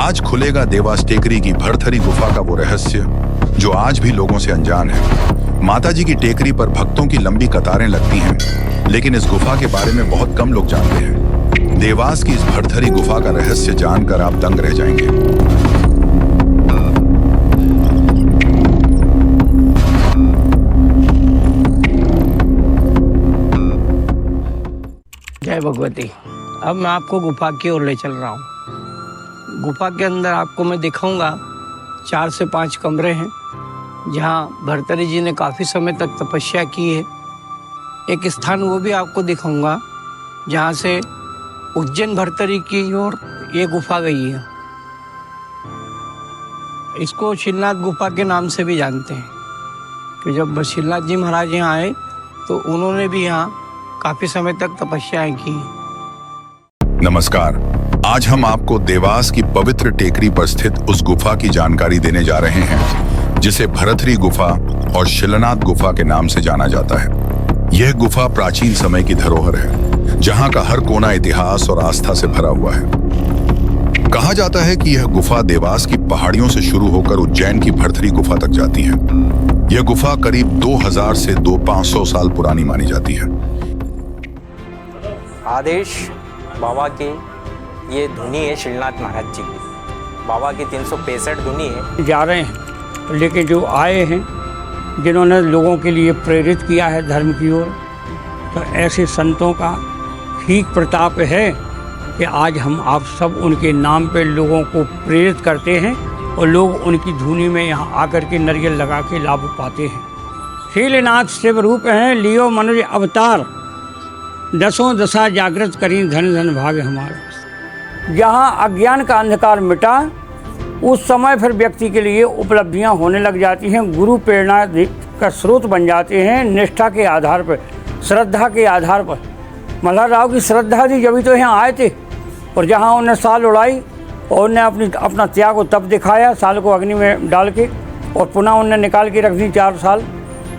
आज खुलेगा देवास टेकरी की भरथरी गुफा का वो रहस्य जो आज भी लोगों से अनजान है। माताजी की टेकरी पर भक्तों की लंबी कतारें लगती हैं, लेकिन इस गुफा के बारे में बहुत कम लोग जानते हैं। देवास की इस भरथरी गुफा का रहस्य जानकर आप दंग रह जाएंगे। जय भगवती। अब मैं आपको गुफा की ओर ले चल रहा हूँ। गुफा के अंदर आपको मैं दिखाऊंगा 4 से 5 कमरे हैं जहाँ भरथरी जी ने काफ़ी समय तक तपस्या की है। एक स्थान वो भी आपको दिखाऊंगा जहाँ से उज्जैन भरथरी की ओर ये गुफा गई है। इसको शिलनाथ गुफा के नाम से भी जानते हैं कि जब शिलनाथ जी महाराज यहाँ आए तो उन्होंने भी यहाँ काफ़ी समय तक तपस्याएं की। नमस्कार, आज हम आपको देवास की पवित्र टेकरी पर स्थित उस गुफा की जानकारी देने जा रहे हैं जिसे भरथरी गुफा और शिलनाथ गुफा के नाम से जाना जाता है। यह गुफा प्राचीन समय की धरोहर है जहां का हर कोना इतिहास और आस्था से भरा हुआ है। कहा जाता है कि यह गुफा देवास की पहाड़ियों से शुरू होकर उज्जैन की भरथरी गुफा तक जाती है। यह गुफा करीब 2000 से 2500 साल पुरानी मानी जाती है। आदेश बाबा की ये धुनी है शिलनाथ महाराज जी की। बाबा की 365 धुनी है। जा रहे हैं, लेकिन जो आए हैं जिन्होंने लोगों के लिए प्रेरित किया है धर्म की ओर, तो ऐसे संतों का ही प्रताप है कि आज हम आप सब उनके नाम पे लोगों को प्रेरित करते हैं और लोग उनकी धुनी में यहाँ आकर के नारियल लगा के लाभ पाते हैं। शीलनाथ शिव रूप हैं लियो मनुज अवतार, दसों दशा जागृत करी धन धन भाग्य हमारा। जहाँ अज्ञान का अंधकार मिटा उस समय फिर व्यक्ति के लिए उपलब्धियाँ होने लग जाती हैं। गुरु प्रेरणा का स्रोत बन जाते हैं निष्ठा के आधार पर, श्रद्धा के आधार पर। मल्हार राव की श्रद्धा थी जब तो यहाँ आए थे, और जहाँ उन्हें साल उड़ाई और उन्हें अपना त्याग और तप दिखाया, साल को अग्नि में डाल के, और पुनः उन्हें निकाल के रख दी 4 साल।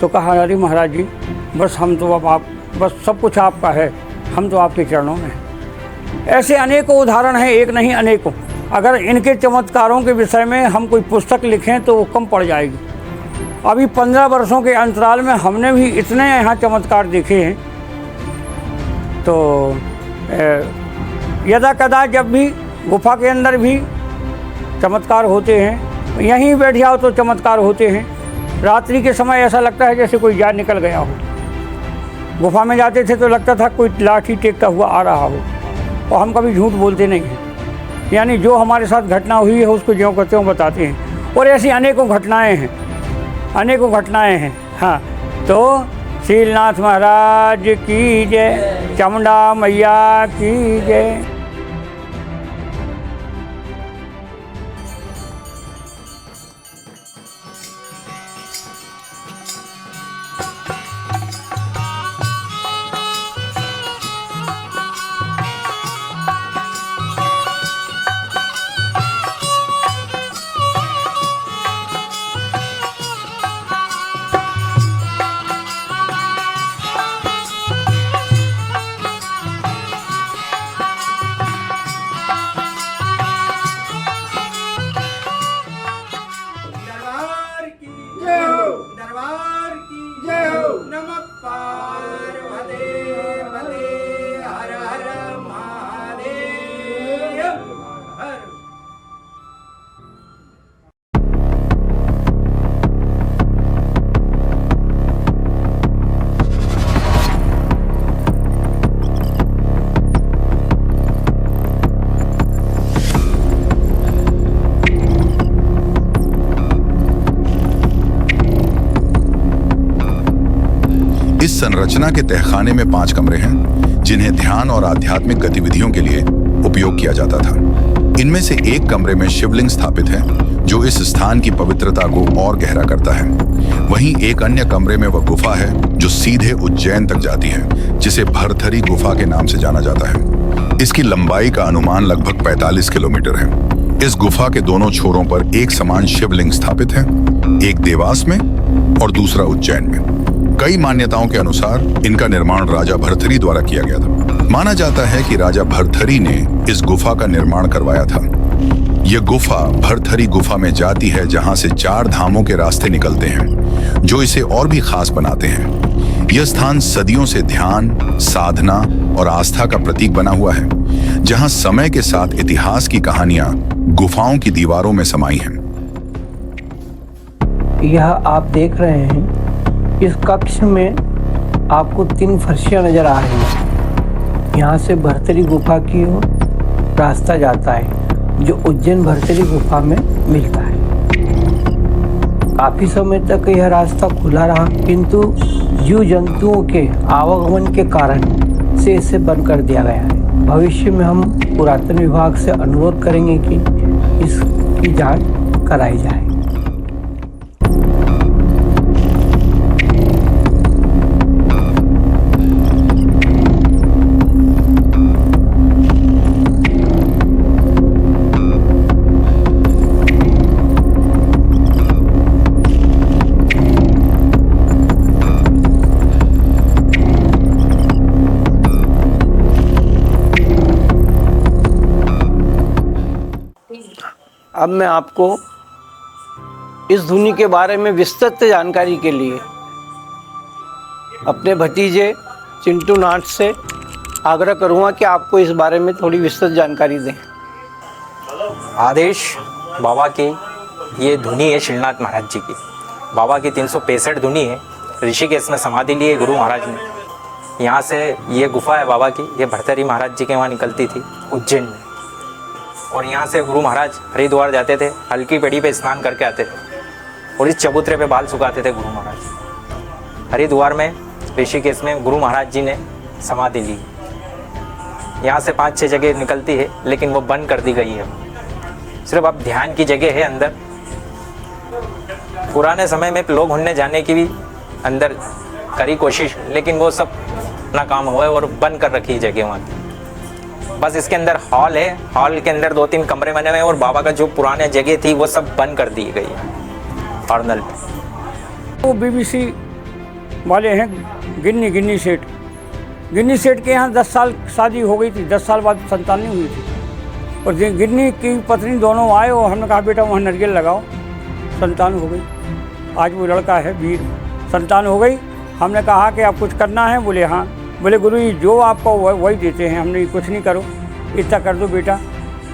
तो कहा अरे महाराज जी बस हम तो अब आप बस सब कुछ आपका है, हम तो आपके चरणों में। ऐसे अनेकों उदाहरण हैं, एक नहीं अनेकों। अगर इनके चमत्कारों के विषय में हम कोई पुस्तक लिखें तो वो कम पड़ जाएगी। अभी 15 वर्षों के अंतराल में हमने भी इतने यहाँ चमत्कार देखे हैं। तो यदा कदा जब भी गुफा के अंदर भी चमत्कार होते हैं, यहीं बैठ जाओ तो चमत्कार होते हैं। रात्रि के समय ऐसा लगता है जैसे कोई जान निकल गया हो। गुफा में जाते थे तो लगता था कोई लाठी टेकता हुआ आ रहा हो, और हम कभी झूठ बोलते नहीं हैं। यानी जो हमारे साथ घटना हुई है उसको ज्यों करते त्यों बताते हैं। और ऐसी अनेकों घटनाएं हैं, अनेकों घटनाएं हैं। हाँ, तो शीलनाथ महाराज की जय, चामुंडा मैया की जय। इस संरचना के तहखाने में 5 कमरे हैं जिन्हें ध्यान और आध्यात्मिक गतिविधियों के लिए उपयोग किया जाता था। इनमें से एक कमरे में शिवलिंग स्थापित है जो इस स्थान की पवित्रता को और गहरा करता है। वहीं एक अन्य कमरे में वह गुफा है जो सीधे उज्जैन तक जाती है, जिसे भरथरी गुफा के नाम से जाना जाता है। इसकी लंबाई का अनुमान लगभग 45 किलोमीटर है। इस गुफा के दोनों छोरों पर एक समान शिवलिंग स्थापित है, एक देवास में और दूसरा उज्जैन में। कई मान्यताओं के अनुसार इनका निर्माण राजा भरथरी द्वारा किया गया था। माना जाता है कि राजा भरथरी ने इस गुफा का निर्माण करवाया था। यह गुफा भरथरी गुफा में जाती है, जहां से 4 धामों के रास्ते निकलते हैं, जो इसे और भी खास बनाते हैं। यह स्थान सदियों से ध्यान, साधना और आस्था का प्रतीक बना हुआ है, जहां समय के साथ इतिहास की कहानियां गुफाओं की दीवारों में समाई हैं। यह आप देख रहे हैं, इस कक्ष में आपको 3 फर्शियां नजर आ रही हैं। यहाँ से भरथरी गुफा की ओर रास्ता जाता है, जो उज्जैन भरथरी गुफा में मिलता है। काफी समय तक यह रास्ता खुला रहा, किंतु जीव जंतुओं के आवागमन के कारण से इसे बंद कर दिया गया है। भविष्य में हम पुरातन विभाग से अनुरोध करेंगे कि इसकी जांच कराई जाए। अब मैं आपको इस धुनी के बारे में विस्तृत जानकारी के लिए अपने भतीजे चिंटू नाथ से आग्रह करूंगा कि आपको इस बारे में थोड़ी विस्तृत जानकारी दें। आदेश बाबा की ये धुनी है शिलनाथ महाराज जी की। बाबा की 365 धुनी है। ऋषिकेश में समाधि ली है गुरु महाराज ने। यहाँ से ये गुफा है बाबा की, ये भरथरी महाराज जी के वहाँ निकलती थी उज्जैन में। और यहाँ से गुरु महाराज हरिद्वार जाते थे, हल्की पेड़ी पे स्नान करके आते थे और इस चबूतरे पे बाल सुखाते थे गुरु महाराज। हरिद्वार में ऋषिकेश में गुरु महाराज जी ने समाधि ली। यहाँ से 5-6 जगह निकलती है, लेकिन वो बंद कर दी गई है। सिर्फ अब ध्यान की जगह है अंदर। पुराने समय में लोग घूमने जाने की भी अंदर करी कोशिश, लेकिन वो सब नाकाम हुआ और बंद कर रखी जगह वहाँ की। बस इसके अंदर हॉल है, हॉल के अंदर 2-3 कमरे बने हुए हैं और बाबा का जो पुराने जगह थी वो सब बंद कर दी गई है ऑर्नल पे। वो बीबीसी वाले हैं गिन्नी सेठ के यहाँ 10 साल शादी हो गई थी, 10 साल बाद संतान नहीं हुई थी। और गिन्नी की पत्नी दोनों आए और हमने कहा बेटा वहाँ नरगिल लगाओ, संतान हो गई। आज वो लड़का है वीर, संतान हो गई। हमने कहा कि आप कुछ करना है? बोले हाँ। बोले गुरु जी जो आपको वही देते हैं, हमने कुछ नहीं करो, इतना कर दो बेटा।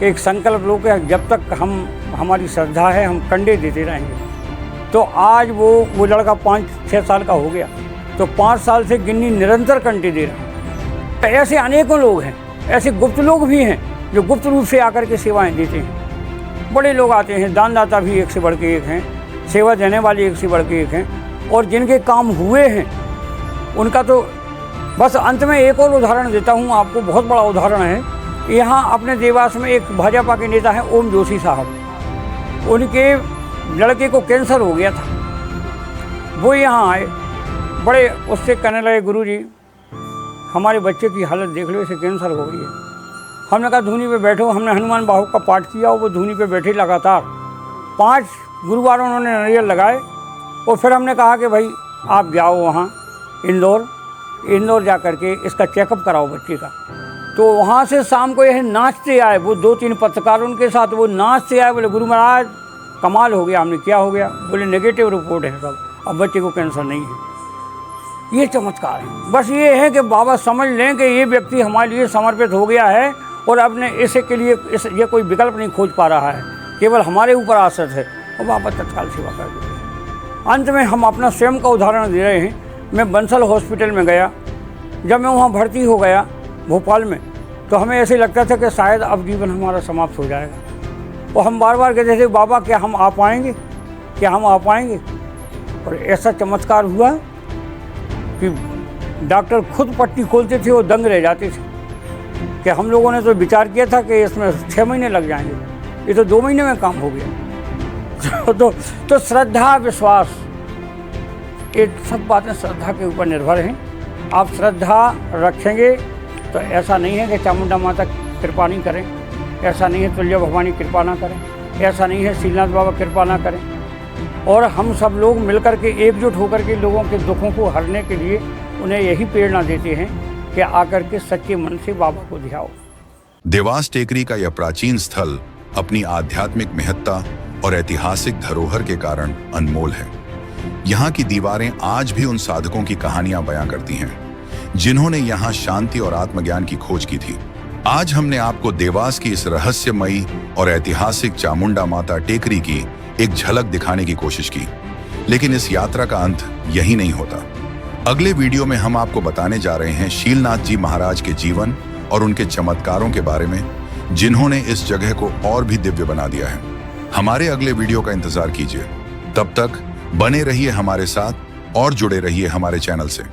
एक संकल्प लो कि जब तक हमारी श्रद्धा है हम कंडे देते रहेंगे। तो आज वो लड़का 5-6 साल का हो गया, तो 5 साल से गिन्नी निरंतर कंडे दे रहा है। ऐसे अनेकों लोग हैं, ऐसे गुप्त लोग भी हैं जो गुप्त रूप से आकर के सेवाएं देते हैं। बड़े लोग आते हैं, दानदाता भी एक से बढ़ के एक हैं, सेवा देने वाले एक से बढ़ के एक हैं। और जिनके काम हुए हैं उनका तो बस अंत में एक और उदाहरण देता हूँ आपको, बहुत बड़ा उदाहरण है। यहाँ अपने देवास में एक भाजपा के नेता हैं ओम जोशी साहब। उनके लड़के को कैंसर हो गया था। वो यहाँ आए, बड़े उससे कहने लगे गुरु जी हमारे बच्चे की हालत देख लो, इसे कैंसर हो गई है। हमने कहा धूनी पे बैठो। हमने हनुमान बाहु का पाठ किया और वो धूनी पे बैठे लगातार 5 गुरुवार उन्होंने नारियल लगाए। और फिर हमने कहा कि भाई आप जाओ वहाँ इंदौर जा कर के इसका चेकअप कराओ बच्चे का। तो वहाँ से शाम को यह नाचते आए, वो 2-3 पत्रकार उनके साथ, वो नाचते आए। बोले गुरु महाराज कमाल हो गया। हमने क्या हो गया? बोले नेगेटिव रिपोर्ट है सब, अब बच्चे को कैंसर नहीं है। ये चमत्कार है। बस ये है कि बाबा समझ लें कि ये व्यक्ति हमारे लिए समर्पित हो गया है और अपने इसे के लिए ये कोई विकल्प नहीं खोज पा रहा है, केवल हमारे ऊपर आश्रित है और बाबा तत्काल सेवा कर देते हैं। अंत में हम अपना स्वयं का उदाहरण दे रहे हैं। मैं बंसल हॉस्पिटल में गया, जब मैं वहाँ भर्ती हो गया भोपाल में, तो हमें ऐसे लगता था कि शायद अब जीवन हमारा समाप्त हो जाएगा। और हम बार बार कहते थे बाबा क्या हम आ पाएंगे, क्या हम आ पाएंगे? और ऐसा चमत्कार हुआ कि डॉक्टर खुद पट्टी खोलते थे और दंग रह जाते थे कि हम लोगों ने तो विचार किया था कि इसमें 6 महीने लग जाएंगे, ये तो 2 महीने में काम हो गया। तो श्रद्धा विश्वास, ये सब बातें श्रद्धा के ऊपर निर्भर हैं। आप श्रद्धा रखेंगे तो ऐसा नहीं है कि चामुंडा माता कृपा नहीं करें, ऐसा नहीं है तुल्य भवानी कृपा ना करें, ऐसा नहीं है शीलनाथ बाबा कृपा ना करें। और हम सब लोग मिलकर के एकजुट होकर के लोगों के दुखों को हरने के लिए उन्हें यही प्रेरणा देते हैं कि आकर के सच्चे मन से बाबा को ध्याओ। देवास टेकरी का यह प्राचीन स्थल अपनी आध्यात्मिक महत्ता और ऐतिहासिक धरोहर के कारण अनमोल है। यहाँ की दीवारें आज भी उन साधकों की कहानियां बयां करती हैं जिन्होंने यहाँ शांति और आत्मज्ञान की खोज की थी। आज हमने आपको देवास की इस रहस्यमयी और ऐतिहासिक चामुंडा माता टेकरी की एक झलक दिखाने की कोशिश की, लेकिन इस यात्रा का अंत यही नहीं होता। अगले वीडियो में हम आपको बताने जा रहे हैं शीलनाथ जी महाराज के जीवन और उनके चमत्कारों के बारे में, जिन्होंने इस जगह को और भी दिव्य बना दिया है। हमारे अगले वीडियो का इंतजार कीजिए। तब तक बने रहिए हमारे साथ और जुड़े रहिए हमारे चैनल से।